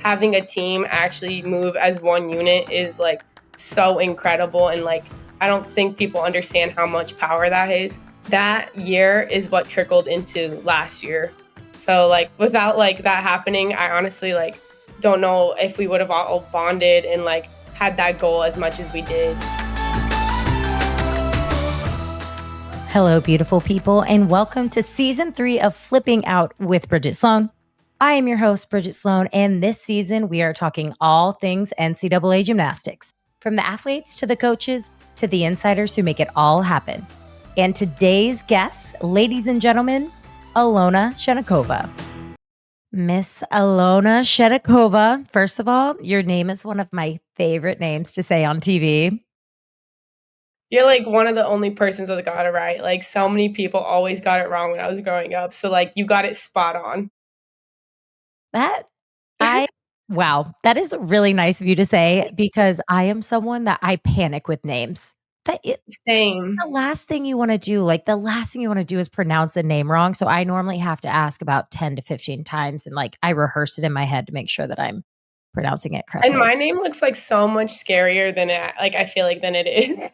having a team actually move as one unit is like so incredible. And like, I don't think people understand how much power that is. That year is what trickled into last year. So like without like that happening, I honestly like don't know if we would have all bonded and like had that goal as much as we did. Hello, beautiful people, and welcome to season 3 of Flipping Out with Bridget Sloan. I am your host, Bridget Sloan, and this season we are talking all things NCAA gymnastics, from the athletes to the coaches to the insiders who make it all happen. And today's guest, ladies and gentlemen, Alyona Shchennikova. Miss Alyona Shchennikova, first of all, your name is one of my favorite names to say on TV. You're like one of the only persons that got it right. Like so many people always got it wrong when I was growing up. So like you got it spot on. Wow, that is really nice of you to say, because I am someone that I panic with names. Same. The last thing you want to do, is pronounce a name wrong. So I normally have to ask about 10 to 15 times, and like I rehearse it in my head to make sure that I'm pronouncing it correctly. And my name looks like so much scarier than I feel like than it is.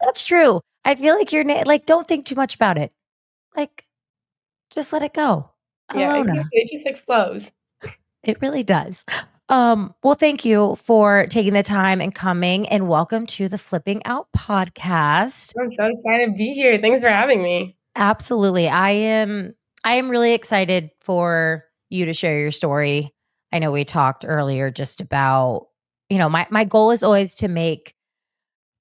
That's true. I feel like your name, like, don't think too much about it. Like, just let it go. Yeah, Alyona. exactly. It just like flows. It really does. Well, thank you for taking the time and coming, and welcome to the Flipping Out podcast. I'm so excited to be here. Thanks for having me. Absolutely. I am really excited for you to share your story. I know we talked earlier just about, my goal is always to make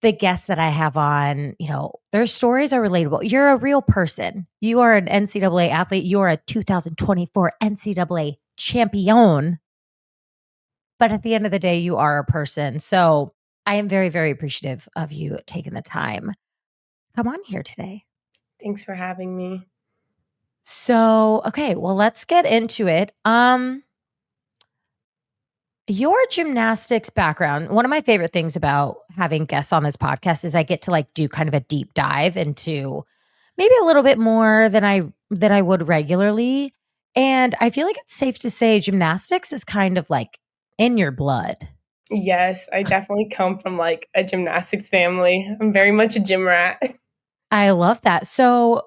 the guests that I have on, their stories are relatable. You're a real person. You are an NCAA athlete. You are a 2024 NCAA champion. But at the end of the day, you are a person. So I am very, very appreciative of you taking the time. Come on here today. Thanks for having me. So, okay, well, let's get into it. Your gymnastics background, one of my favorite things about having guests on this podcast is I get to like do kind of a deep dive into maybe a little bit more than I would regularly. And I feel like it's safe to say gymnastics is kind of like in your blood. Yes, I definitely come from like a gymnastics family. I'm very much a gym rat. I love that. So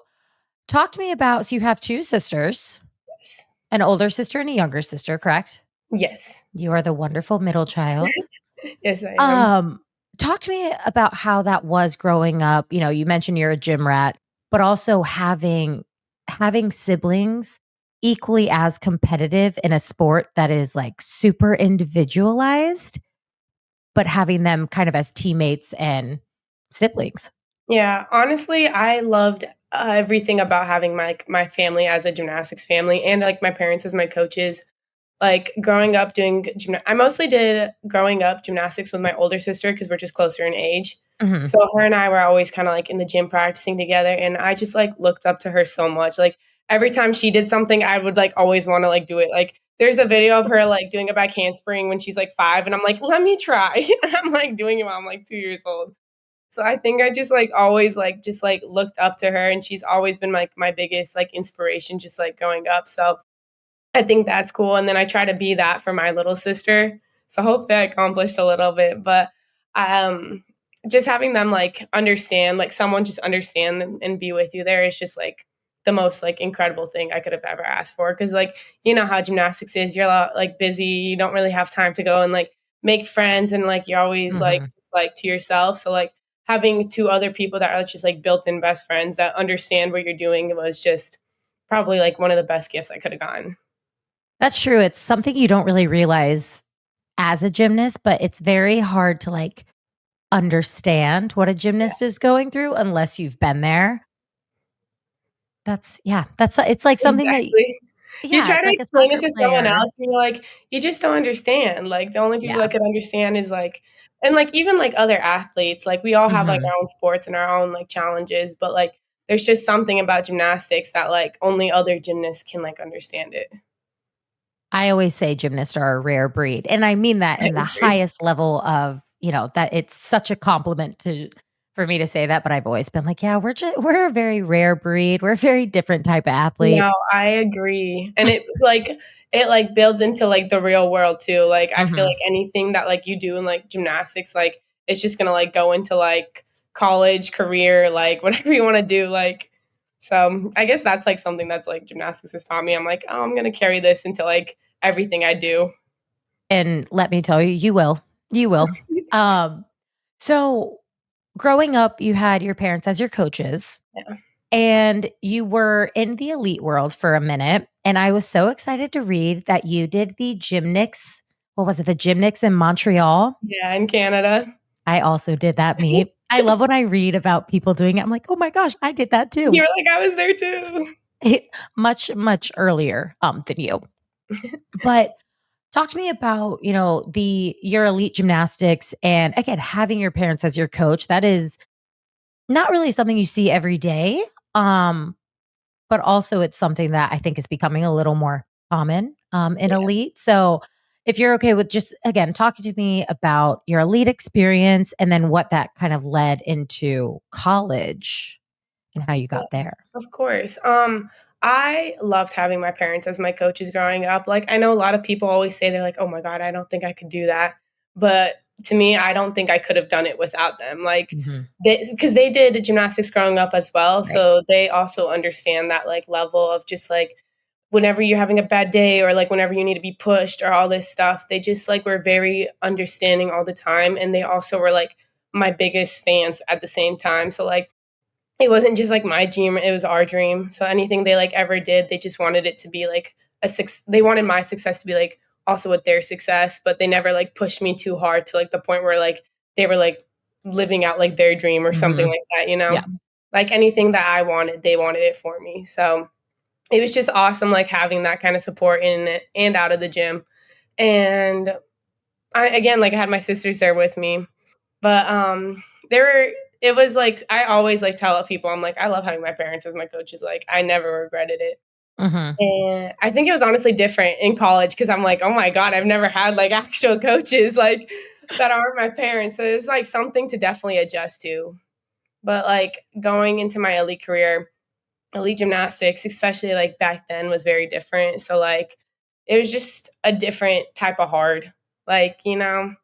talk to me about, so you have 2 sisters. Yes. An older sister and a younger sister, correct? Yes. You are the wonderful middle child. Yes, I am. Talk to me about how that was growing up. You mentioned you're a gym rat, but also having siblings equally as competitive in a sport that is like super individualized, but having them kind of as teammates and siblings. Yeah, honestly, I loved everything about having my family as a gymnastics family, and like my parents as my coaches. Like growing up doing I mostly did growing up gymnastics with my older sister because we're just closer in age. Mm-hmm. So her and I were always kind of like in the gym practicing together, and I just like looked up to her so much. Like every time she did something, I would like always want to like do it. Like there's a video of her like doing a back handspring when she's like 5, and I'm like, let me try. And I'm like doing it while I'm like 2 years old. So I think I just like always like just like looked up to her, and she's always been like my biggest like inspiration just like growing up. So I think that's cool. And then I try to be that for my little sister. So hopefully I accomplished a little bit. But just having them like understand, like someone just understand and be with you there is just like the most like incredible thing I could have ever asked for. Cause like, you know how gymnastics is, you're a lot like busy. You don't really have time to go and like make friends. And like, you're always like to yourself. So like having 2 other people that are just like built-in best friends that understand what you're doing was just probably like one of the best gifts I could have gotten. That's true. It's something you don't really realize as a gymnast, but it's very hard to like understand what a gymnast is going through unless you've been there. It's like something that you try to like explain it to someone else, and you're like, you just don't understand. Like the only people that could understand is like, and like even like other athletes, like we all have like our own sports and our own like challenges, but like there's just something about gymnastics that like only other gymnasts can like understand it. I always say gymnasts are a rare breed. And I mean that in the highest level of, that it's such a compliment for me to say that. But I've always been like, yeah, we're a very rare breed. We're a very different type of athlete. No, I agree. And it like, it like builds into like the real world too. Like I feel Mhm. like anything that like you do in like gymnastics, like it's just gonna like go into like college, career, like whatever you want to do. Like so I guess that's like something that's like gymnastics has taught me. I'm like, oh, I'm gonna carry this into like everything I do. And let me tell you, you will. You will. Um, so growing up, you had your parents as your coaches. Yeah. And you were in the elite world for a minute, and I was so excited to read that you did the gymnics. What was it? The gymnics in Montreal? Yeah, in Canada. I also did that meet. I love when I read about people doing it. I'm like, "Oh my gosh, I did that You too." were like, I was there too. Much, much earlier, than you. But talk to me about, the your elite gymnastics and again, having your parents as your coach. That is not really something you see every day. Um, But also it's something that I think is becoming a little more common, in Yeah. elite. So if you're okay with just, again, talking to me about your elite experience and then what that kind of led into college and how you Yeah, got there. of course. I loved having my parents as my coaches growing up. Like, I know a lot of people always say they're like, "Oh my god, I don't think I could do that." But to me, I don't think I could have done it without them. Like, Mhm. because they did gymnastics growing up as well, Right. so they also understand that like level of just like whenever you're having a bad day or like whenever you need to be pushed or all this stuff. They just like were very understanding all the time, and they also were like my biggest fans at the same time. So like it wasn't just like my dream, it was our dream. So anything they like ever did, they just wanted it to be like they wanted my success to be like also with their success, but they never like pushed me too hard to like the point where like they were like living out like their dream or something Mhm. like that, you know? Yeah. Like anything that I wanted, they wanted it for me. So it was just awesome like having that kind of support in it and out of the gym. And I again like I had my sisters there with me, but, there were it was like I always, like, tell people, I'm like, "I love having my parents as my coaches," like, I never regretted it, Mhm. and I think it was honestly different in college because 'cause I'm like, "Oh my god, I've never had, like, actual coaches, like, that aren't my parents," so it's, like, something to definitely adjust to, but, like, going into my elite career, elite gymnastics, especially, like, back then was very different, so, like, it was just a different type of hard, like, you know?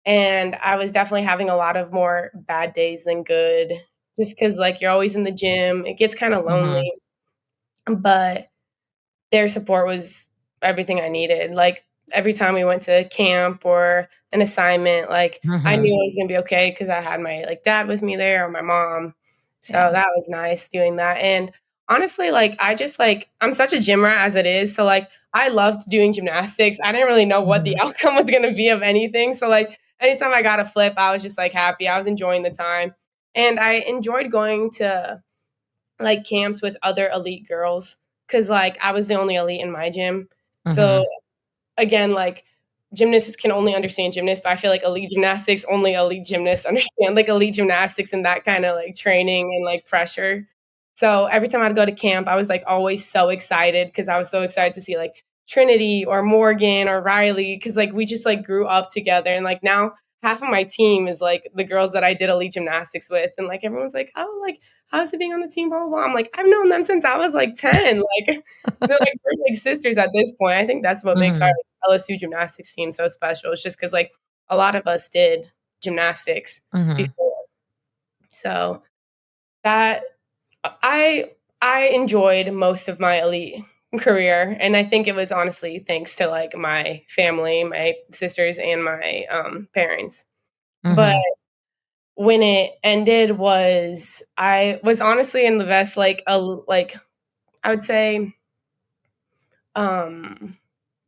And I was definitely having a lot of more bad days than good just because like, you're always in the gym, it gets kinda Mhm. lonely, but their support was everything I needed, like, every time we went to camp or an assignment, like, I Mhm. knew I was gonna be okay because I had my, like, dad with me there or my mom, so Yeah. that was nice doing that, and honestly, like, I just, like I'm such a gym rat as it is, so, like, I loved doing gymnastics, I didn't really know what the Mhm. outcome was gonna be of anything, so, like, anytime I got a flip, I was just, like, happy, I was enjoying the time, and I enjoyed going to like camps with other elite girls because like I was the only elite in my gym. So Mhm. again, like gymnasts can only understand gymnasts, but I feel like elite gymnastics only elite gymnasts understand like elite gymnastics and that kind of like training and like pressure. So every time I'd go to camp, I was like always so excited because I was so excited to see like Trinity or Morgan or Riley because like we just like grew up together and like now half of my team is like the girls that I did elite gymnastics with and like everyone's like oh like how's it being on the team blah blah blah. I'm like I've known them since I was like 10 like they're like we're like sisters at this point. I think that's what makes our Mhm. LSU gymnastics team so special. It's just because like a lot of us did gymnastics Mhm. before. So that I I enjoyed most of my elite career, and I think it was honestly thanks to like my family, my sisters, and my parents. But Mhm. when it ended, was I was honestly in the best like I would say um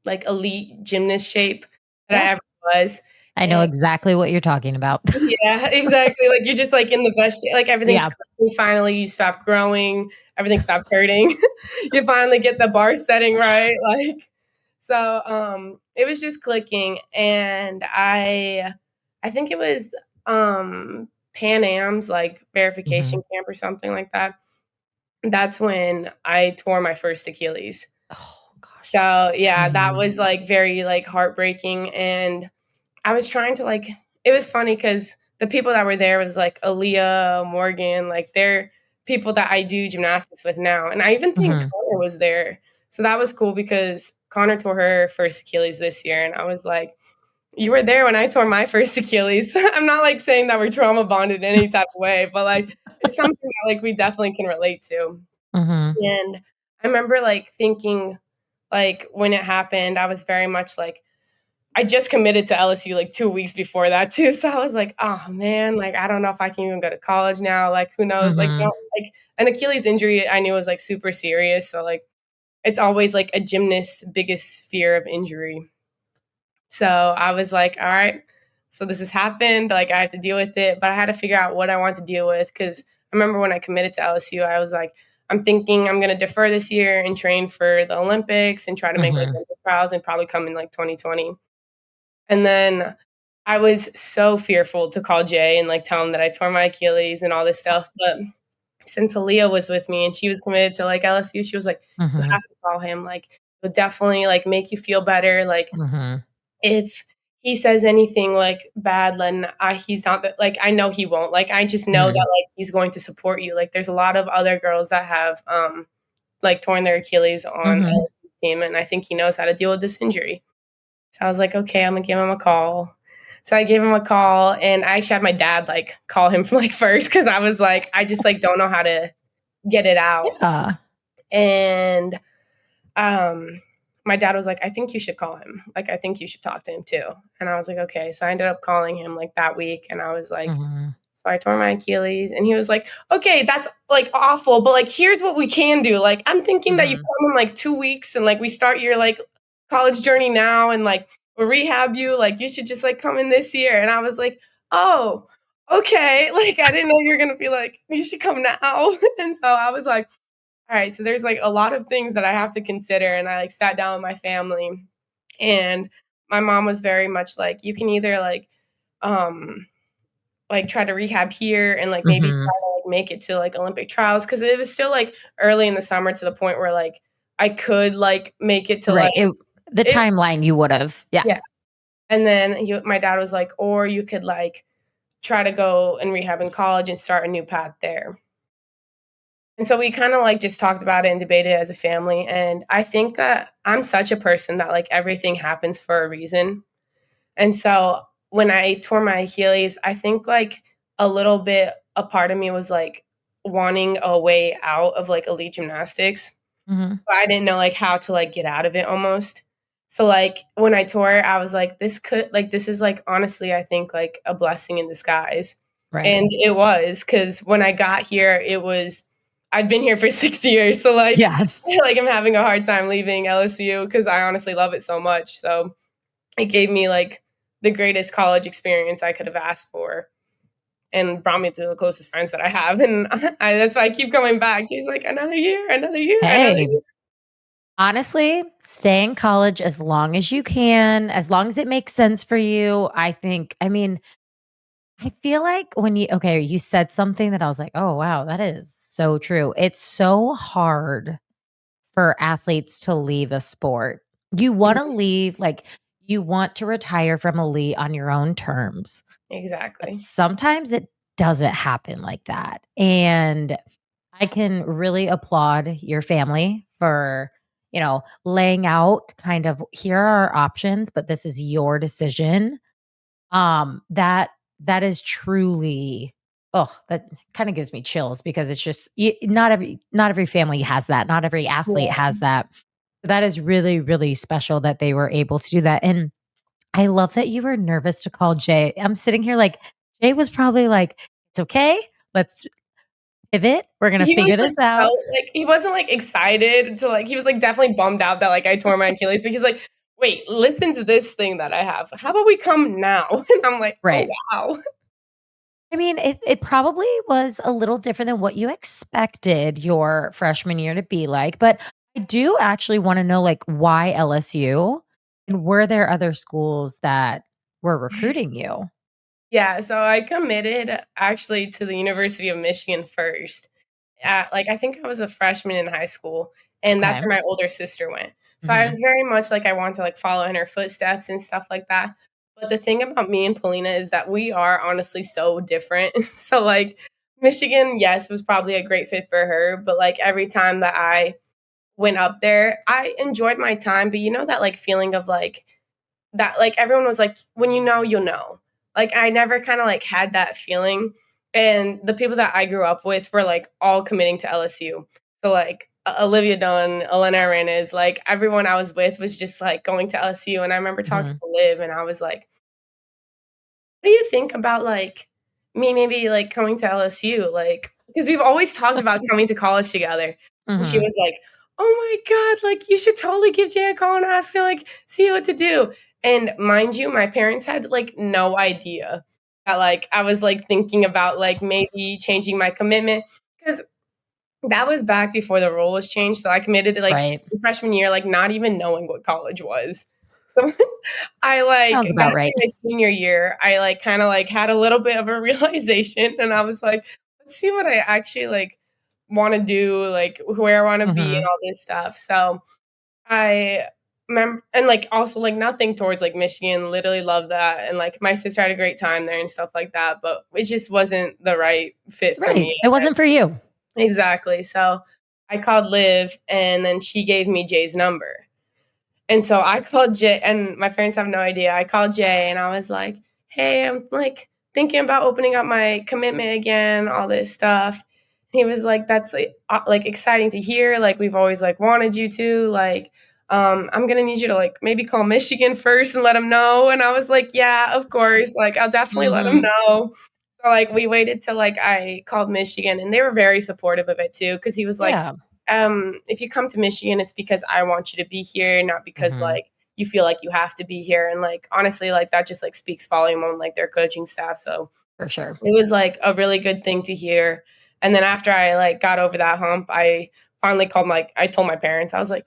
like elite gymnast shape that Yeah. I ever was. I know exactly what you're talking about. Yeah, exactly, like, you're just, like, in the best shape like, everything's Yeah. clicking finally, you stop growing, everything stops hurting. You finally get the bar setting right, like so, it was just clicking, and I think it was, Pan Am's, like, verification Mhm. camp or something like that. That's when I tore my first Achilles. Oh gosh. So, yeah, that Mhm. was, like, very, like, heartbreaking, and I was trying to like it was funny because the people that were there was like Aaliyah, Morgan, like they're people that I do gymnastics with now. And I even think Mhm. Connor was there. So that was cool because Connor tore her first Achilles this year. And I was like, you were there when I tore my first Achilles. I'm not like saying that we're trauma bonded in any type of way, but like it's something that like we definitely can relate to. Mhm. And I remember like thinking like when it happened, I was very much like I just committed to LSU like 2 weeks before that too. So I was like, oh man, like I don't know if I can even go to college now. Like who knows? Like Mhm. like an Achilles injury I knew was like super serious. So like it's always like a gymnast's biggest fear of injury. So I was like, all right, so this has happened. Like I have to deal with it, but I had to figure out what I want to deal with because I remember when I committed to LSU, I was like, I'm thinking I'm going to defer this year and train for the Olympics and try to make like Mhm. Olympic trials and probably come in like 2020. And then I was so fearful to call Jay and like tell him that I tore my Achilles and all this stuff. But since Aaliyah was with me and she was committed to like LSU, she was like, you Mhm. have to call him. Like, it'll definitely like make you feel better. Like, Mhm. if he says anything like bad, then he's not that like I know he won't. Like I just know that Mhm. like he's going to support you. Like there's a lot of other girls that have like torn their Achilles on Mhm. LSU team, and I think he knows how to deal with this injury. So I was like, okay, I'm gonna give him a call. So I gave him a call, and I actually had my dad like call him like first because I was like, I just like don't know how to get it out. Yeah. And um, my dad was like, I think you should call him. Like, I think you should talk to him too. And I was like, okay. So I ended up calling him like that week, and I was like, Mhm. so I tore my Achilles, and he was like, okay, that's like awful, but like here's what we can do. Like, I'm thinking that you Mhm. come in like 2 weeks, and like we start your like college journey now, and like we'll rehab you. Like, you should just like come in this year. And I was like, oh, okay. Like, I didn't know you were gonna be like, you should come now. And so I was like, all right, so there's like a lot of things that I have to consider. And I like sat down with my family, and my mom was very much like, you can either um like try to rehab here and like maybe Mhm. try to like make it to like Olympic trials because it was still like early in the summer to the point where like I could like make it to like Right. The it timeline you would've. Yeah. yeah. And then my dad was like, or you could like try to go and rehab in college and start a new path there. And so we kind of like just talked about it and debated it as a family. And I think that I'm such a person that like everything happens for a reason. And so when I tore my Achilles, I think like a little bit, a part of me was like wanting a way out of like elite gymnastics, Mhm. but I didn't know like how to like get out of it almost. So like when I tore it, I was like, this is like honestly, I think like a blessing in disguise. Right. And it was because when I got here, I've been here for 6 years. So like Yeah. like I'm having a hard time leaving LSU because I honestly love it so much. So it gave me like the greatest college experience I could have asked for and brought me to the closest friends that I have. And that's why I keep coming back. She's like, another year, another year, another Hey, year. honestly, stay in college as long as you can, as long as it makes sense for you. I mean, I feel like when you said something that I was like, "Oh, wow, that is so true." It's so hard for athletes to leave a sport. You wanna Mhm, leave, like, you want to retire from elite on your own terms, but exactly. sometimes it doesn't happen like that, and I can really applaud your family for, laying out kind of, "Here are our options, but this is your decision." That is truly that kinda gives me chills because it's just not every family has that, not every athlete Yeah. has that. That is really, really special that they were able to do that, and I love that you were nervous to call Jay. I'm sitting here like, Jay was probably like, "It's okay. Let's pivot. We're gonna He was figure like this so out." like he wasn't like excited to like he was like definitely bummed out that like I tore my Achilles, but he's like, wait, listen to this thing that I have. How about we come now? And I'm like, oh Right. wow. I mean, it probably was a little different than what you expected your freshman year to be like, but I do actually wanna know, like, why LSU? And were there other schools that were recruiting you? Yeah, so I committed actually to the University of Michigan first. Like, I think I was a freshman in high school, and that's Okay. where my older sister went. So I Mhm. was very much like I want to, like, follow in her footsteps and stuff like that. But the thing about me and Polina is that we are honestly so different. So, like, Michigan, yes, was probably a great fit for her, but, like, every time that I went up there, I enjoyed my time, but you know that like feeling of like that like everyone was like, when you know, you'll know. Like I never kind of like had that feeling. And the people that I grew up with were like all committing to LSU. So like Olivia Dunn, Elena Arenas, like everyone I was with was just like going to LSU. And I remember talking Mhm. to Liv and I was like, what do you think about like me maybe like coming to LSU? Like, because we've always talked about coming to college together. And she Mhm. was like, oh my God, like you should totally give Jay a call and ask to like see what to do. And mind you, my parents had like no idea that like I was like thinking about like maybe changing my commitment because that was back before the rule was changed. So I committed to like Right. freshman year, like not even knowing what college was. So I like Sounds got about to right. my senior year, I like kind of like had a little bit of a realization and I was like, let's see what I actually like want to do, like where I want to be and Mhm. all this stuff. So I remember and like also like nothing towards like Michigan, literally love that. And like my sister had a great time there and stuff like that, but it just wasn't the right fit for me, Right. It I wasn't guess. for you. Exactly. So I called Liv and then she gave me Jay's number. And so I called Jay, and my parents have no idea. I called Jay and I was like, hey, I'm like thinking about opening up my commitment again, all this stuff. He was like, that's like exciting to hear. Like, we've always like wanted you to. Like, I'm going to need you to like maybe call Michigan first and let them know. And I was like, yeah, of course. Like, I'll definitely let them Mhm. know. So, like, we waited till like I called Michigan and they were very supportive of it too. Cause he was like, Yeah. if you come to Michigan, it's because I want you to be here, not because Mhm. like you feel like you have to be here. And like honestly, like that just like speaks volume on like their coaching staff. So For sure. it was like a really good thing to hear. And then after I like got over that hump, I finally called like I told my parents, I was like,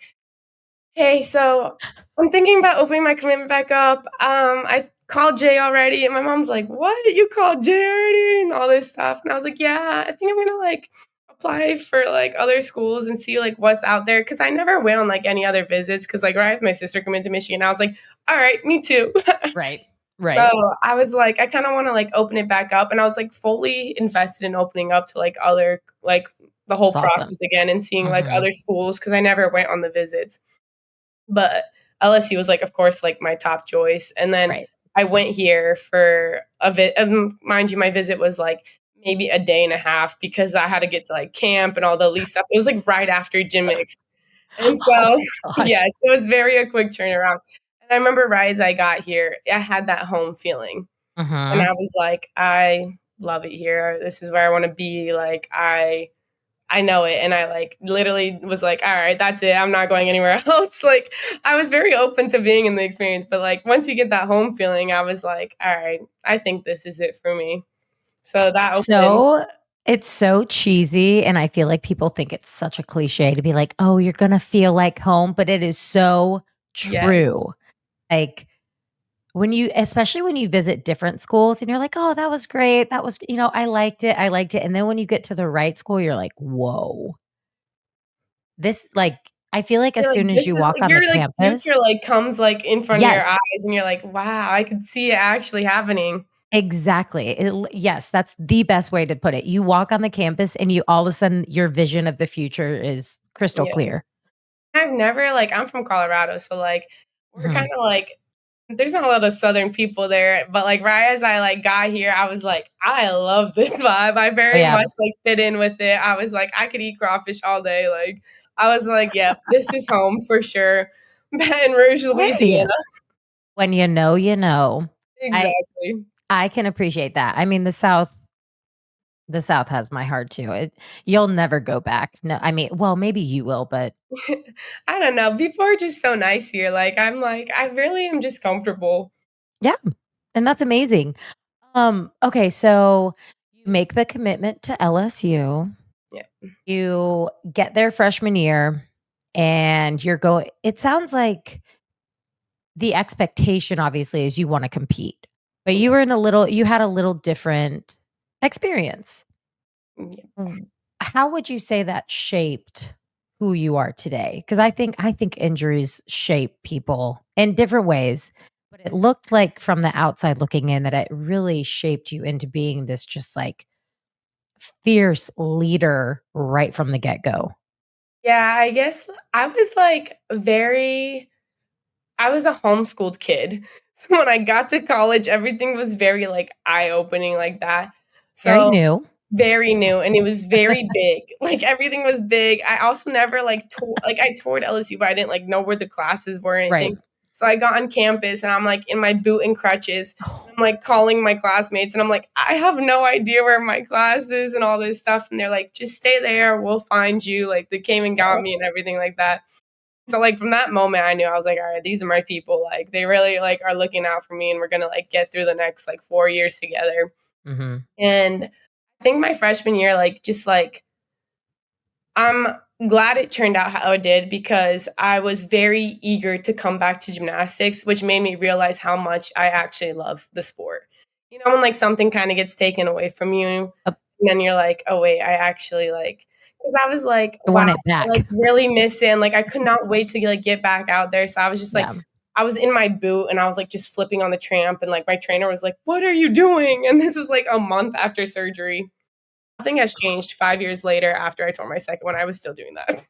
hey, so I'm thinking about opening my commitment back up. I called Jay already, and my mom's like, "What? You called Jay already?" and all this stuff. And I was like, "Yeah, I think I'm gonna like apply for like other schools and see like what's out there." Because I never went on like any other visits. Because like right as my sister came into Michigan, I was like, "All right, me too." Right. So Right. I was like, I kind of want to like open it back up, and I was like fully invested in opening up to like other like the whole That's awesome. process again and seeing like Mhm. other schools because I never went on the visits. But LSU was like, of course, like my top choice. And then Right. I went here for a mind you, my visit was like maybe a day and a half because I had to get to like camp and all the least stuff. It was like right after gym mix. And Oh so, my gosh. yes, it was very a quick turnaround. And I remember right as I got here, I had that home feeling. And I Mhm. was like, I love it here. This is where I want to be. Like, I know it. And I like literally was like, all right, that's it. I'm not going anywhere else. Like I was very open to being in the experience. But like once you get that home feeling, I was like, all right, I think this is it for me. So that opened. So it's so cheesy, and I feel like people think it's such a cliche to be like, "Oh, you're gonna feel like home," but it is so Yes. true. Like, when you especially when you visit different schools and you're like, "Oh, that was great. That was I liked it." And then when you get to the right school, you're like, "Whoa." This like, I feel like as You're like, soon as this you is walk on the your like future campus. like comes like in front of your Yes, eyes and you're like, wow, I could see it actually happening. exactly. Yes, that's the best way to put it. You walk on the campus and you all of a sudden, your vision of the future is crystal Yes. clear. I've never like I'm from Colorado, so like we're kind Mhm. of like there's not a lot of southern people there, but like right as I like got here, I was like, I love this vibe. I Oh, very yeah. much like fit in with it. I was like, I could eat crawfish all day. Like I was like, yeah, this is home for sure. Baton Rouge, Hey, Louisiana. when you know, you know. I Exactly. I can appreciate that. I mean, the South has my heart too. You'll never go back. No, I mean, well, maybe you will, but I don't know. People are just so nice here. I'm like, I really am just comfortable. yeah, and that's amazing. Okay, so you make the commitment to LSU. Yeah. You get there freshman year and you're going it sounds like the expectation obviously is you wanna compete, but Yeah. you had a little different experience. Yeah. Mm. How would you say that shaped who you are today? Because I think injuries shape people in different ways, but it looked like from the outside looking in that it really shaped you into being this just like fierce leader right from the get go. Yeah, I guess I was, like, very I was a homeschooled kid. So when I got to college, everything was very, like, eye-opening like that. Very So new. very new, and it was very big. Like, everything was big. I also never, like, I toured LSU, but I didn't, like, know where the classes were or Right. anything. So I got on campus, and I'm, like, in my boot and crutches, Oh, and I'm, like, calling my classmates, and I'm like, "I have no idea where my class is," and all this stuff, and they're like, "Just stay there, we'll find you." Like, they came and got me and everything like that. So, like, from that moment, I knew I was like, "Alright, these are my people." Like, they really, like, are looking out for me, and we're gonna, like, get through the next, like, 4 years together. mhm, And I think my freshman year, like, just, like I'm glad it turned out how it did because I was very eager to come back to gymnastics, which made me realize how much I actually love the sport. You know, when, like, something kinda gets taken away from you, up and then you're like, "Oh, wait, I actually, like" 'cause I was like, I "Wow, want it I, like, back. really miss it," and, like, I could not wait to, like, get back out there, so I was just, like Yeah. I was in my boot, and I was, like, just flipping on the tramp, and, like, my trainer was like, "What are you doing?" And this was, like, a month after surgery. Nothing has changed 5 years later after I tore my second one, I was still doing that.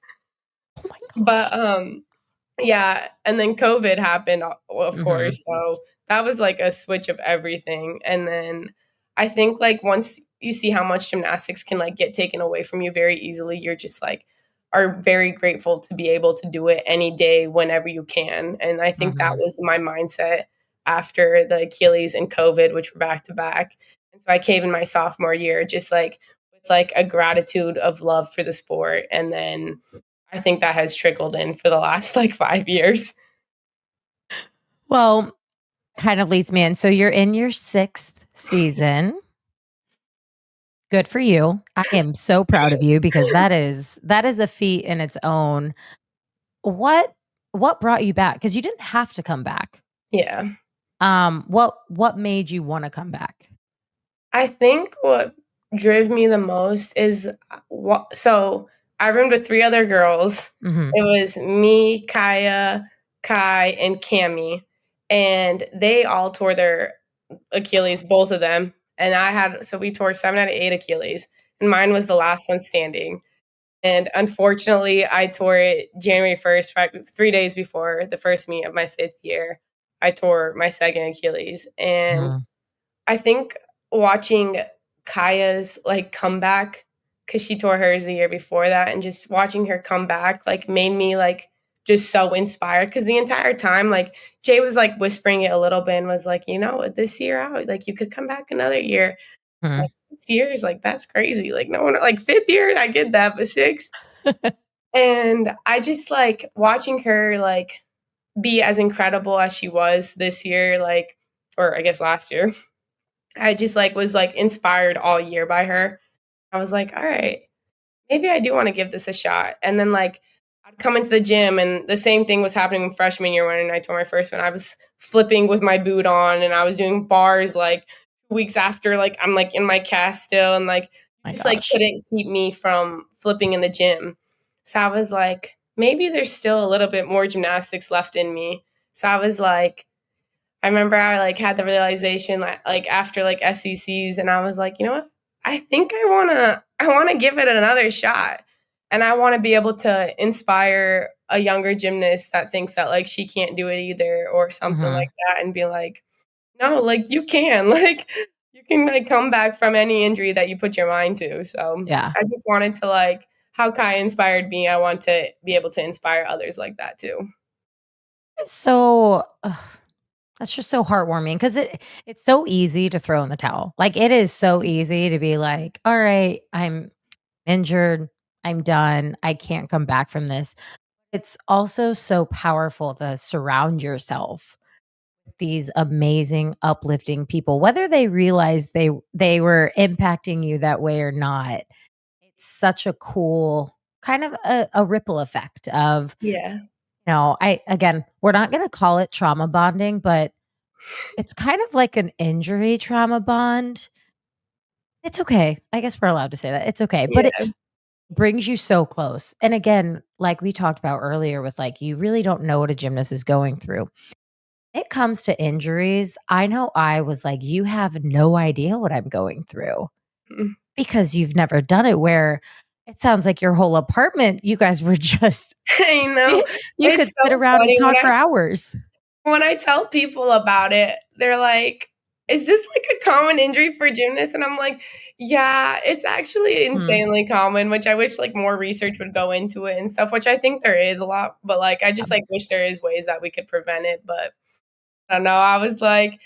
Oh my But, gosh. yeah, and then COVID happened, of Mhm, course, so that was, like, a switch of everything, and then I think, like, once you see how much gymnastics can, like, get taken away from you very easily, you're just, like are very grateful to be able to do it any day whenever you can, and I think that mhm. was my mindset after the Achilles and COVID, which were back to back, and so I came in my sophomore year just, like, with, like, a gratitude of love for the sport, and then I think that has trickled in for the last, like, 5 years. Well, kind of leads me in. So you're in your 6th season. Good for you. I am so proud of you because that is a feat in its own. What what brought you back? Because you didn't have to come back. Yeah. What made you wanna come back? I think what drove me the most is, so I roomed with 3 other girls. Mhm. It was me, Kaya, Kai, and Cami, and they all tore their Achilles, both of them, and we tore 7 out of 8 Achilles, and mine was the last one standing. And unfortunately, I tore it January 1st, 3 days before the first meet of my 5th year. I tore my second Achilles, and Mhm, I think watching Kaya's, like, comeback, because she tore hers the year before that, and just watching her come back, like, made me, like, just so inspired. Because the entire time, like, Jay was, like, whispering it a little bit and was like, "You know, this year out, like, you could come back another year." mhm. Like, 6 years, like, that's crazy, like, no one like, 5th year, I get that, but 6? And I just, like, watching her, like, be as incredible as she was this year, like or I guess last year, I just, like, was, like, inspired all year by her. I was like, "Alright, maybe I do wanna give this a shot." And then, like, I'd come into the gym, and the same thing was happening freshman year when I tore my first one. I was flipping with my boot on, and I was doing bars, like, weeks after, like, I'm, like, in my cast still, and, like, My just, like, gosh. couldn't keep me from flipping in the gym. So I was like, "Maybe there's still a little bit more gymnastics left in me." So I was like I remember I, like, had the realization, like, after, like, SECs, and I was like, "You know what? I think I wanna give it another shot, and I wanna be able to inspire a younger gymnast that thinks that, like, she can't do it either or something like Mhm. that, and be like, 'No, like, you can, like, you can, like, come back from any injury that you put your mind to.'" So, Yeah. I just wanted to, like how Kai inspired me, I want to be able to inspire others like that too. So, that's just so heartwarming because it's so easy to throw in the towel. Like, it is so easy to be like, "Alright, I'm injured. I'm done. I can't come back from this." It's also so powerful to surround yourself with these amazing, uplifting people, whether they realize they were impacting you that way or not. It's such a cool kind of a ripple effect of, Yeah. I again, we're not gonna call it trauma bonding, but it's kind of like an injury trauma bond. It's okay. I guess we're allowed to say that. It's okay, but it Yeah. brings you so close. And again, like we talked about earlier with, like, you really don't know what a gymnast is going through. It comes to injuries, I know I was like, "You have no idea what I'm going through," Mm. because you've never done it, where It sounds like your whole apartment, you guys were just I know. you It's could so sit around and funny talk for hours. when I tell people about it, they're like, "Is this like a common injury for gymnasts?" And I'm like, "Yeah, it's actually Mhm. insanely common," which I wish like more research would go into it and stuff, which I think there is a lot, but like I just like wish there is ways that we could prevent it, but I don't know. I was like, at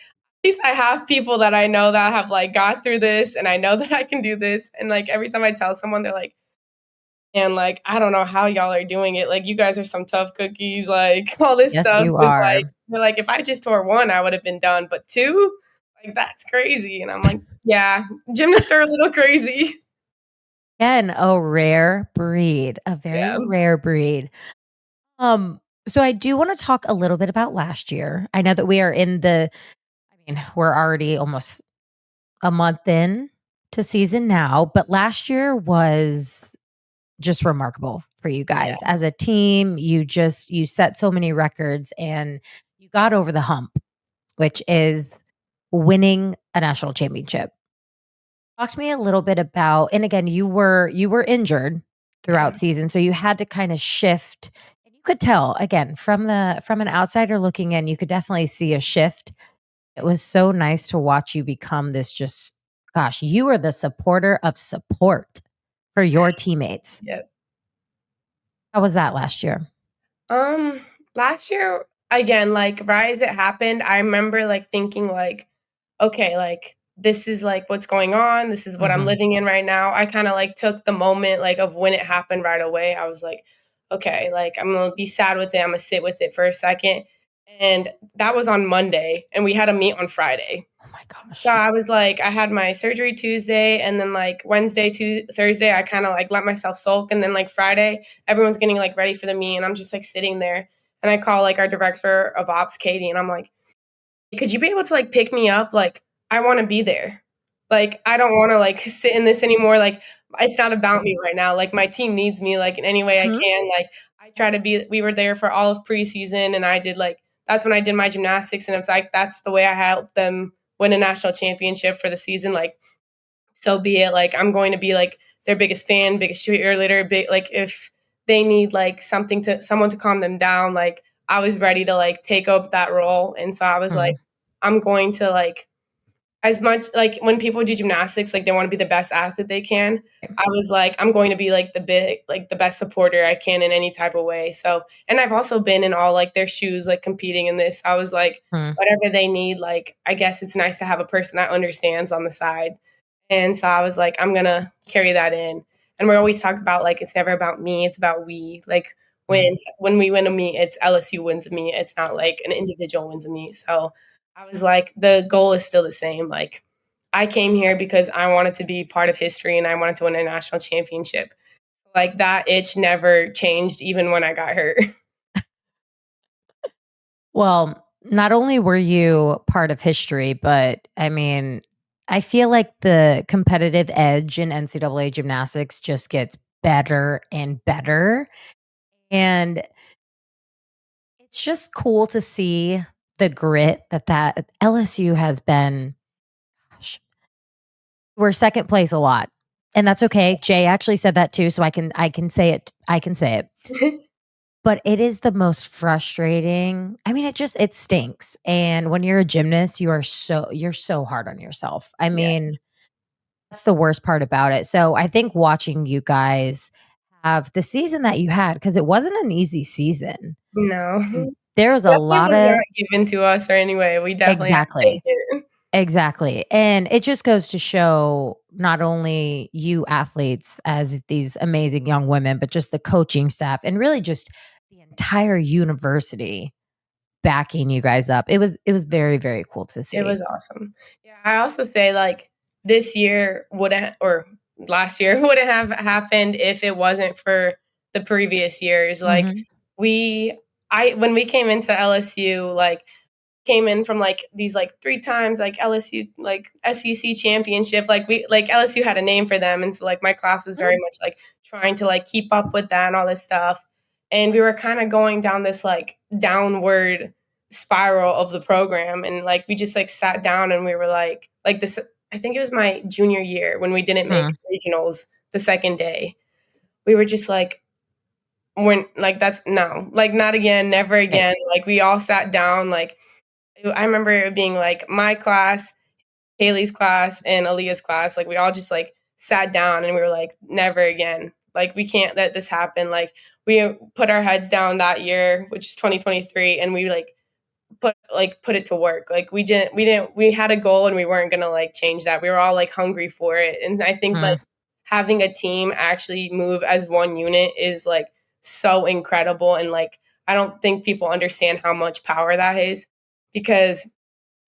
least I have people that I know that have like got through this and I know that I can do this. And like every time I tell someone, they're like, and like, I don't know how y'all are doing it. Like, you guys are some tough cookies. Like, all this Yes, stuff you is like, are. they're like, if I just tore one, I would have been done. But two, like, that's crazy. And I'm like, yeah, gymnasts are a little crazy. Again, a rare breed, a very Yeah. rare breed. So I do wanna talk a little bit about last year. I know that we are in the we're already almost a month in to season now, but last year was just remarkable for you Yeah. guys. As a team, you set so many records and you got over the hump, which is winning a national championship. Talk to me a little bit about, and again, you were injured Yeah. throughout season, so you had to kind of shift. And you could tell again from an outsider looking in, you could definitely see a shift. It was so nice to watch you become this just gosh, you were the supporter of support for your teammates. Yeah. How was that last year? Um, Last year, again, like right as it happened, I remember like thinking like, okay, like this is like what's going on. This is what I'm Mhm. living in right now. I kind of like took the moment like of when it happened right away. I was like, okay, like I'm gonna be sad with it. I'm gonna sit with it for a second. And that was on Monday, and we had a meet on Friday. Oh my So gosh. I was like, I had my surgery Tuesday, and then like Wednesday to Thursday, I kind of like let myself sulk, and then like Friday, everyone's getting like ready for the meet, and I'm just like sitting there, and I call like our director of ops, Katie, and I'm like, could you be able to like pick me up? Like, I want to be there. Like, I don't want to like sit in this anymore. Like, it's not about me right now. Like, my team needs me like in any way I Mhm. can. Like, I try to be. We were there for all of preseason, and I did like that's when I did my gymnastics, and in fact, that's the way I helped them win a national championship for the season. Like, so be it. Like, I'm going to be like their biggest fan, biggest cheerleader. Big like if they need like someone to calm them down. Like, I was ready to like take up that role, and so I was like, Mhm. I'm going to like as much like when people do gymnastics, like they want to be the best athlete they can. I was like, I'm going to be like the best supporter I can in any type of way. So, and I've also been in all like their shoes, like competing in this. I was like, Mhm. whatever they need, like I guess it's nice to have a person that understands on the side. And so I was like, I'm gonna carry that in. And we always talk about like it's never about me, it's about we. Like Mhm. when we win a meet, it's LSU wins a meet. It's not like an individual wins a meet. So I was like, the goal is still the same. Like I came here because I wanted to be part of history and I wanted to win a national championship. Like that itch never changed even when I got hurt. Well, not only were you part of history, but I feel like the competitive edge in NCAA gymnastics just gets better and better. And it's just cool to see the grit that LSU has been. Gosh, we're second place a lot. And that's okay. Jay actually said that too, so I can say it. I can say it. But it is the most frustrating. It stinks. And when you're a gymnast, you're so hard on yourself. Yeah. That's the worst part about it. So I think watching you guys have the season that you had, because it wasn't an easy season. No. There was a Definitely lot was not of given to us or anyway. We definitely had to take exactly. it. Exactly. And it just goes to show not only you athletes as these amazing young women, but just the coaching staff and really just the entire university backing you guys up. It was very, very cool to It see. was awesome. Yeah, I also say, like, this year wouldn't or last year wouldn't have happened if it wasn't for the previous years. Like, Mhm. we I when we came into LSU, like, came in from like these like 3 times like LSU like SEC championship. Like we like LSU had a name for them. And so like my class was very Mhm. much like trying to like keep up with that and all this stuff. And we were kind of going down this like downward spiral of the program. And like we just like sat down and we were like this I think it was my junior year when we didn't make Mhm. regionals the second day. we were just like, when like that's no, like not again, never Right. again. Like we all sat down. Like I remember it being like my class, Haley's class, and Aaliyah's class. Like we all just like sat down and we were like, never again. Like we can't let this happen. Like we put our heads down that year, which is 2023, and we like put it to work. Like we had a goal and we weren't gonna like change that. We were all like hungry for it. And I think like Mhm. having a team actually move as one unit is like so incredible. And like I don't think people understand how much power that is, because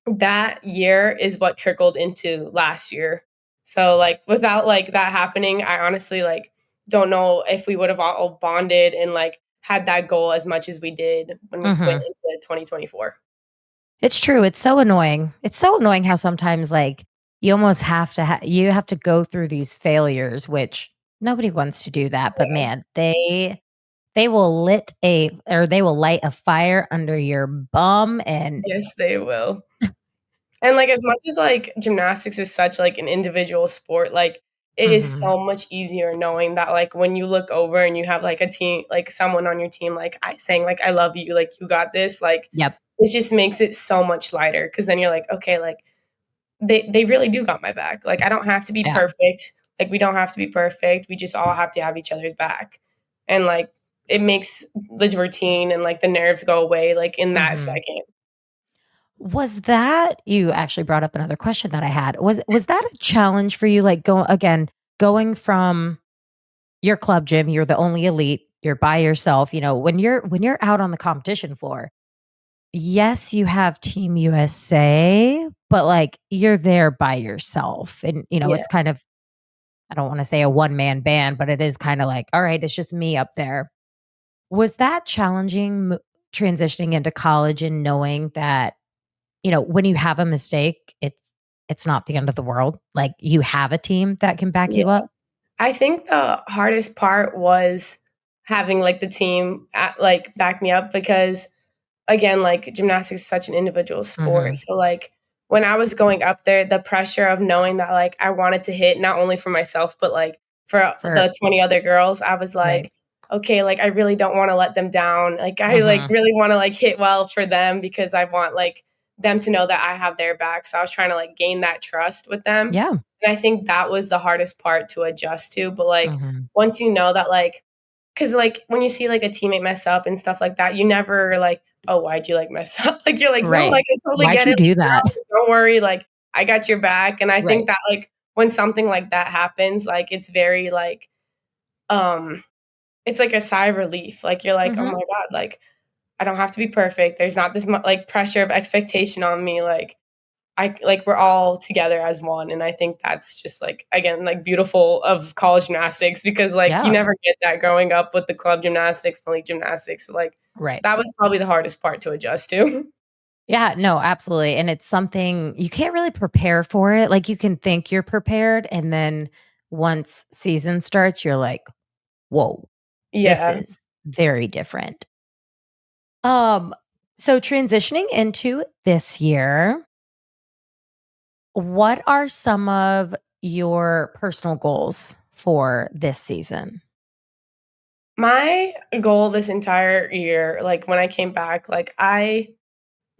that year is what trickled into last year. So like without like that happening, I honestly like don't know if we would have all bonded and like had that goal as much as we did when we went Mhm. into 2024. It's true, it's so annoying. It's so annoying how sometimes, like, you almost have to you have to go through these failures, which nobody wants to do that, but Yeah. man, they will they will light a fire under your bum and Yes, they will. And, like, as much as, like, gymnastics is such, like, an individual sport, like, it is Mhm. so much easier knowing that, like, when you look over and you have, like, a team like, someone on your team, like, I saying, like, "I love you," like, "You got this," like, Yep. it just makes it so much lighter because then you're like, "Okay, like, they really do got my back." Like, I don't have to be Yeah. perfect. Like, we don't have to be perfect. We just all have to have each other's back. And, like, it makes the routine and, like, the nerves go away, like, in that Mhm. second. Was that you actually brought up another question that I had. Was that a challenge for you, like, going from your club gym, you're the only elite, you're by yourself, when you're out on the competition floor, yes, you have Team USA, but, like, you're there by yourself, and, Yeah. it's kind of I don't wanna say a one-man band, but it is kinda like, "Alright, it's just me up there." Was that challenging transitioning into college and knowing that, when you have a mistake, it's not the end of the world, like, you have a team that can back Yeah. you up? I think the hardest part was having, like, the team like, back me up because, again, like, gymnastics is such an individual sport, Mhm. so, like, when I was going up there, the pressure of knowing that, like, I wanted to hit not only for myself, but, like, for For the 20 other girls, I was right. like, "Okay, like, I really don't wanna let them down." Like, I, like, Mhm. really wanna, like, hit well for them because I want, like, them to know that I have their back, so I was trying to, like, gain that trust with them, Yeah. and I think that was the hardest part to adjust to, but, like, Mhm. once you know that, like, because like, when you see, like, a teammate mess up and stuff like that, you never are like, "Oh, why'd you, like, mess up?" Like, you're like, "No, Right. like, I totally Why'd get you it, do like, that? girl, don't worry, like, I got your back," and I think Right. that, like, when something like that happens, like, it's very, like, um it's like a sigh of relief, like, you're like, "Oh Mhm. my god," like, "I don't have to be perfect, there's not this like, pressure of expectation on me," like, we're all together as one, and I think that's just, like, again, like, beautiful of college gymnastics because, like, you Yeah. never get that growing up with the club gymnastics, the league gymnastics, so, like, Right. that was probably the hardest part to adjust to. Yeah, no, absolutely, and it's something you can't really prepare for it, like, you can think you're prepared, and then once season starts, you're like, "Whoa, this Yeah. is very different." Um, so transitioning into this year, what are some of your personal goals for this season? My goal this entire year, like, when I came back, like, I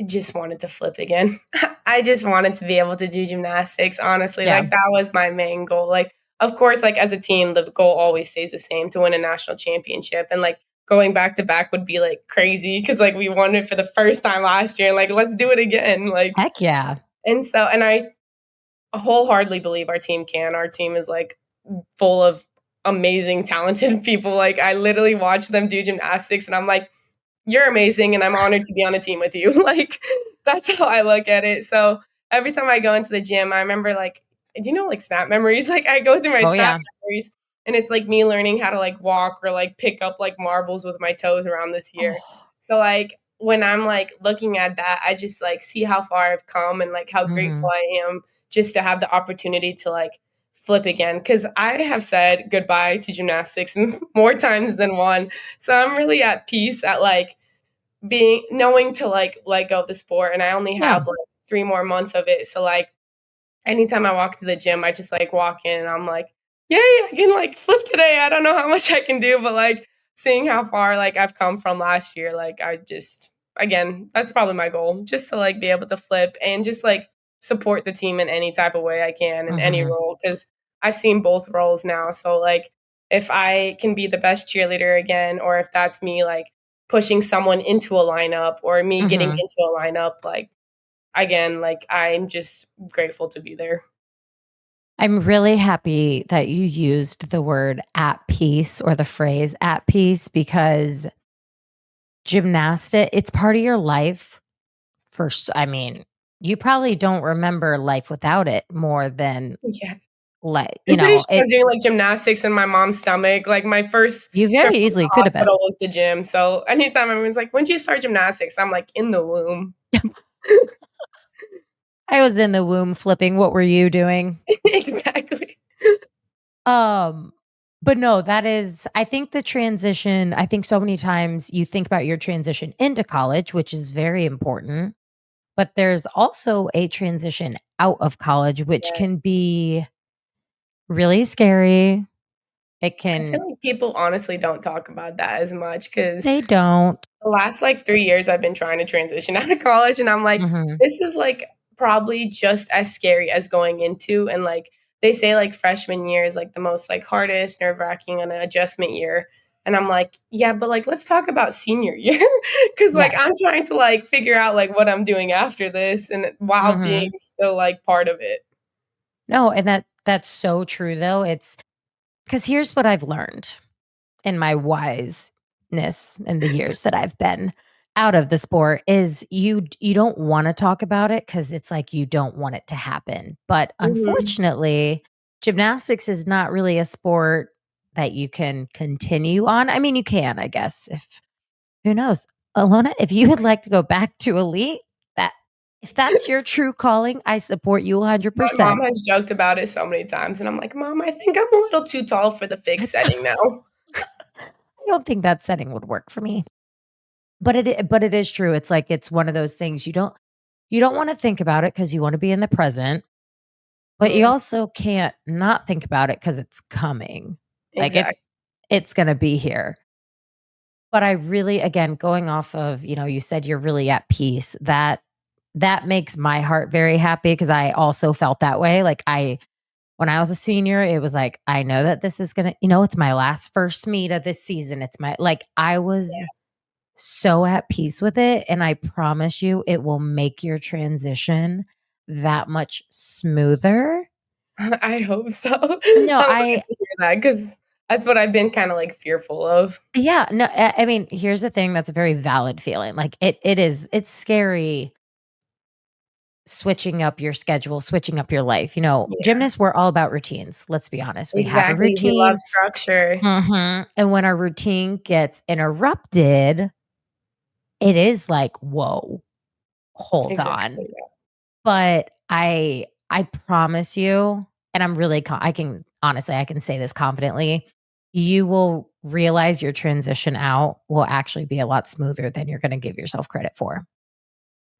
just wanted to flip again. I just wanted to be able to do gymnastics, honestly, Yeah. like, that was my main goal, like, of course, like, as a team, the goal always stays the same, to win a national championship, and, like, going back to back would be, like, crazy because like, we won it for the first time last year, and, like, let's do it again, like Heck yeah. and I wholeheartedly believe our team can. Our team is, like, full of amazing, talented people, like, I literally watch them do gymnastics, and I'm like, you're amazing and I'm honored to be on a team with you. Like, that's how I look at it. So every time I go into the gym, I remember like, do you know like snap memories? Like I go through my Oh, snap yeah. memories and it's like me learning how to like walk or like pick up like marbles with my toes around this year. Oh. So like when I'm like looking at that, I just like see how far I've come and like how grateful Mhm. I am just to have the opportunity to like flip again. Cause I have said goodbye to gymnastics more times than one. So I'm really at peace at like being knowing to like let go of the sport and I only Yeah. have like 3 more months of it. So like anytime I walk to the gym, I just like walk in and I'm like, yeah, I can like flip today. I don't know how much I can do, but like seeing how far like I've come from last year, like I just again, that's probably my goal, just to like be able to flip and just like support the team in any type of way I can in any Mhm. role because I've seen both roles now. So like if I can be the best cheerleader again, or if that's me like pushing someone into a lineup or me getting Mhm. into a lineup, like again, like I'm just grateful to be there. I'm really happy that you used the word "at peace" or the phrase "at peace" because gymnastic it's part of your life I mean, you probably don't remember life without it more than, Yeah. like, I'm pretty sure I it was doing, like, gymnastics in my mom's stomach, like, my first you trip very to the easily could have been. hospital was the gym, so anytime everyone's like, "When'd you start gymnastics?" I'm like, "In the womb." I was in the womb flipping, what were you doing? Exactly. Um, but no, that is I think the transition I think so many times you think about your transition into college, which is very important, but there's also a transition out of college, which Yeah. can be really scary. It I can feel like people honestly don't talk about that as much because They don't. the last, like, 3 years I've been trying to transition out of college, and I'm like, Mhm, "This is, like, probably just as scary as going into," and, like, they say, like, freshman year is, like, the most, like, hardest, nerve-wracking, and an adjustment year, and I'm like, "Yeah, but, like, let's talk about senior year because like, yes. I'm trying to, like, figure out, like, what I'm doing after this and while being Mhm. still, like, part of it." No, and that's so true, though. It's because here's what I've learned in my wiseness in the years that I've been out of the sport is you don't wanna talk about it because it's like you don't want it to happen, but Mhm. unfortunately, gymnastics is not really a sport that you can continue on. I mean, you can, I guess, if who knows? Alona, if you would like to go back to elite, that if that's your true calling, I support you My mom 100%. has joked about it so many times, and I'm like, "Mom, I think I'm a little too tall for the fixed setting now." I don't think that setting would work for me. But it is true. It's like it's one of those things you don't wanna think about it because you wanna be in the present, but you Mhm. also can't not think about it because it's coming. Like, Exactly. it's gonna be here. But I really again, going off of, you said you're really at peace, that makes my heart very happy because I also felt that way. Like, when I was a senior, it was like, I know that this is gonna it's my last first meet of this season. It's my like, I was so at peace with it, and I promise you it will make your transition that much smoother. I hope so. No, I'm glad to hear that because that's what I've been kinda, like, fearful of. yeah, no, I mean, here's the thing that's a very valid feeling, like, it's scary switching up your schedule, switching up your life, Yeah, gymnasts, we're all about routines, let's be honest, we have a exactly, we love routine. structure. Mhm, and when our routine gets interrupted, it is like, "Whoa, hold on." Exactly, yeah. But I promise you, and I'm really I can honestly, I can say this confidently, you will realize your transition out will actually be a lot smoother than you're gonna give yourself credit for.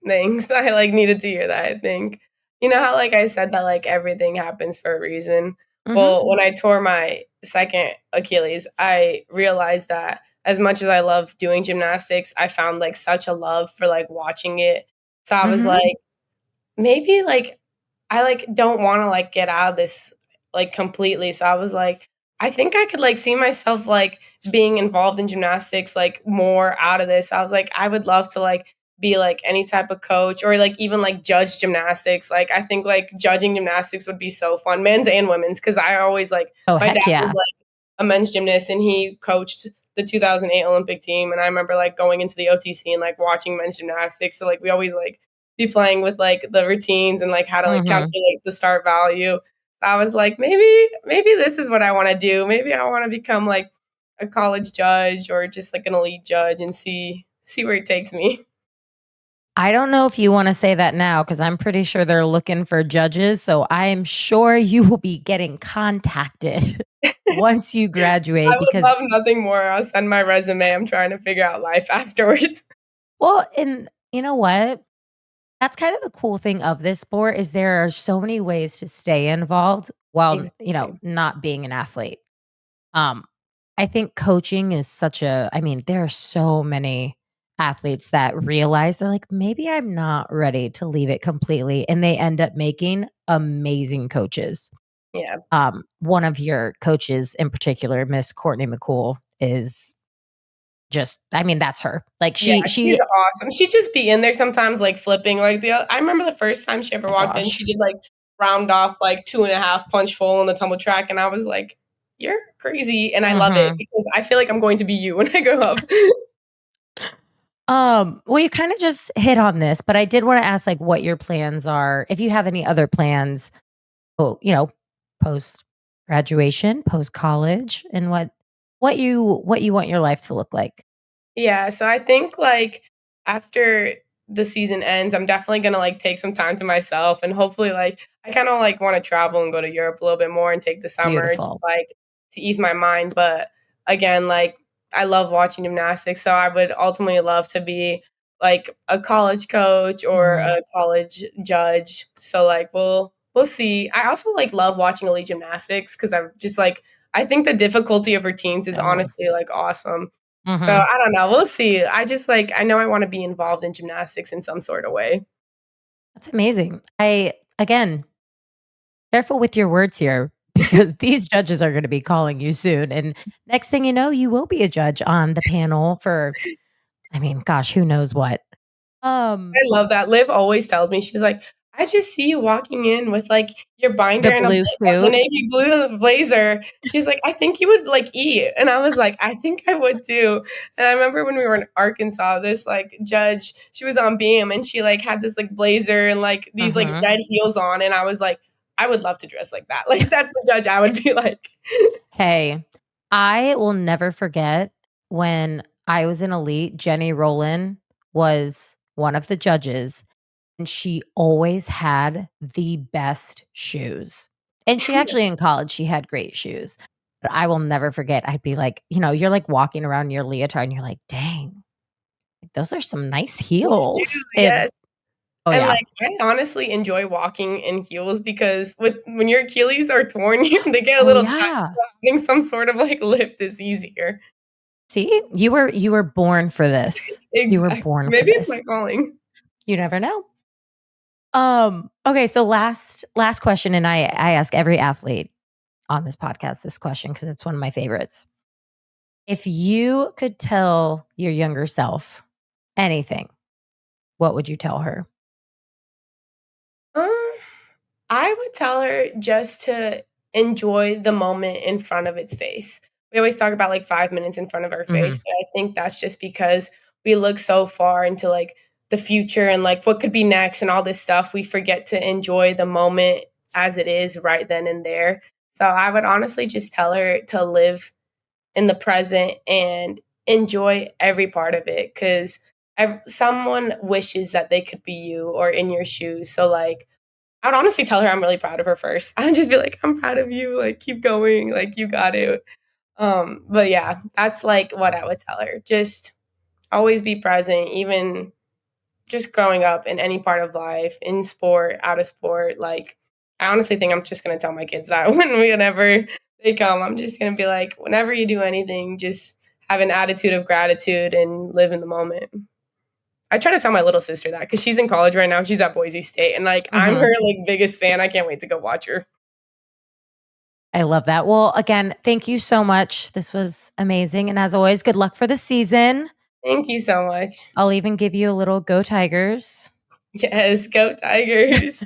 Thanks, I, like, needed to hear that, I think. You know how, like, I said that, like, everything happens for a reason? Mhm, Well, when I tore my 2nd Achilles, I realized that as much as I love doing gymnastics, I found, like, such a love for, like, watching it. So I was mhm. like, maybe, like, I, like, don't wanna, like, get out of this, like, completely, so I was like, I think I could, like, see myself, like, being involved in gymnastics, like, more out of this. I was like, I would love to, like, be, like, any type of coach or, like, even, like, judge gymnastics, like, I think, like, judging gymnastics would be so fun, men's and women's, because I always, like Oh, my dad heck was, yeah. like, a men's gymnast, and he coached the 2008 Olympic team, and I remember, like, going into the OTC and, like, watching men's gymnastics, so, like, we always, like, be playing with, like, the routines and, like, how to, like, Mhm. calculate the start value. So I was like, maybe this is what I wanna do. Maybe I wanna become, like, a college judge or just, like, an elite judge and see where it takes me. I don't know if you wanna say that now because 'cause I'm pretty sure they're looking for judges, so I am sure you will be getting contacted once you I graduate would because love nothing more. I'll send my resume. I'm trying to figure out life afterwards. well, and you know what? That's kind of the cool thing of this sport is there are so many ways to stay involved while, Exactly. not being an athlete. Um, I think coaching is I mean, there are so many athletes that realize they're like, maybe I'm not ready to leave it completely. And they end up making amazing coaches. Yeah. One of your coaches in particular, Miss Courtney McCool, is just, I mean, that's her. Like Yeah, she she's awesome. She'd just be in there sometimes, like, flipping, like, I remember the first time she ever my walked in, she gosh. did, like, round off, like, 2.5 punch full on the tumble track, and I was like, "You're crazy," and I love it Mhm. because I feel like I'm going to be you when I grow up. Well, you kinda just hit on this, but I did wanna ask, like, what your plans are, if you have any other plans, oh, post graduation, post college, and what you want your life to look like. Yeah, so I think, like, after the season ends, I'm definitely gonna, like, take some time to myself and hopefully, like I kinda, like, wanna travel and go to Europe a little bit more and take the summer just, Beautiful. like, to ease my mind, but again, like, I love watching gymnastics, so I would ultimately love to be, like, a college coach or Mhm. a college judge, so, like, we'll see. I also, like, love watching elite gymnastics because 'cause I'm just, like I think the difficulty of routines is Oh. honestly, like, awesome. So, Mhm. I don't know, we'll see. I just, like I know I wanna be involved in gymnastics in some sort of way. That's amazing. Again, careful with your words here because these judges are gonna be calling you soon, and next thing you know, you will be a judge on the panel for, I mean, gosh, who knows what. Um, I love that. Liv always tells me, she's like, "I just see you walking in with, like, your binder," the and I'm blue like, the suit. navy blue blazer. She's like, "I think you would, like, eat," and I was like, "I think I would too." And I remember when we were in Arkansas, this, like, judge, she was on beam, and she, like, had this, like, blazer and, like, these, like, Mhm. red heels on, and I was like, "I would love to dress like that." Like, that's the judge I would be like. Hey, I will never forget when I was in elite, Jenny Rowland was one of the judges, and she always had the best shoes. And she actually in college, she had great shoes. But I will never forget, I'd be like, you're like walking around in your leotard and you're like, "Dang, like, those are some nice These shoes, heels." And yes. oh, And, yeah. like, I honestly enjoy walking in heels because when your Achilles are torn, they get a Oh, little tight, yeah. so having some sort of, like, lift is easier. See? You were born for this. You were Exactly. born for Maybe it's my this. calling. You never know. Okay, so last question, and I ask every athlete on this podcast this question because it's one of my favorites. If you could tell your younger self anything, what would you tell her? Um, I would tell her just to enjoy the moment in front of its face. We always talk about, like, 5 minutes in front of our face, Mhm. but I think that's just because we look so far into, like, the future and, like, what could be next and all this stuff, we forget to enjoy the moment as it is right then and there. So I would honestly just tell her to live in the present and enjoy every part of it because someone wishes that they could be you or in your shoes. So, like, I would honestly tell her I'm really proud of her first. I would just be like, "I'm proud of you, like, keep going, like, you got it." But yeah, that's, like, what I would tell her. Just always be present, even just growing up in any part of life, in sport, out of sport, like, I honestly think I'm just gonna tell my kids that whenever they come, I'm just gonna be like, "Whenever you do anything, just have an attitude of gratitude and live in the moment." I try to tell my little sister that because she's in college right now, she's at Boise State, and, like, I'm her, Mhm. like, biggest fan, I can't wait to go watch her. I love that. Well, again, thank you so much. This was amazing, and as always, good luck for the season. Thank you so much. I'll even give you a little "Go Tigers." Yes, go Tigers.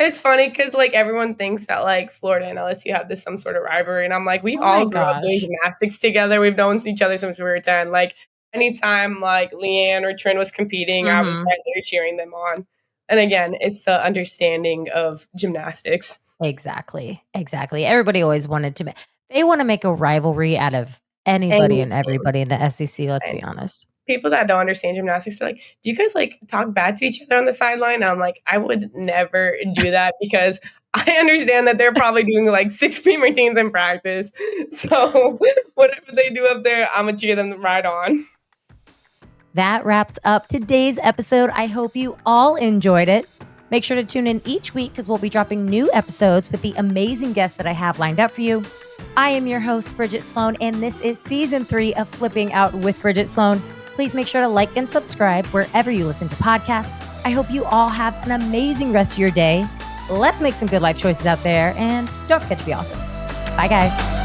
It's funny because like, everyone thinks that, like, Florida and LSU have this some sort of rivalry, and I'm like, we Oh my all grew up doing gosh. gymnastics together, we've known each other since we were 10, like, anytime, like, Leanne or Trin was competing, I was Mhm. right there cheering them on, and again, it's the understanding of gymnastics. Exactly, exactly. Everybody always wanted to they wanna make a rivalry out of anybody and Anything, everybody in the SEC, let's and be honest. people that don't understand gymnastics are like, "Do you guys, like, talk bad to each other on the sideline?" And I'm like, "I would never do that because I understand that they're probably doing, like, 6 beam routines in practice. So, whatever they do up there, Imma cheer them right on." That wraps up today's episode. I hope you all enjoyed it. Make sure to tune in each week because we'll be dropping new episodes with the amazing guests that I have lined up for you. I am your host, Bridget Sloan, and this is season 3 of Flipping Out with Bridget Sloan. Please make sure to like and subscribe wherever you listen to podcasts. I hope you all have an amazing rest of your day. Let's make some good life choices out there, and don't forget to be awesome. Bye, guys.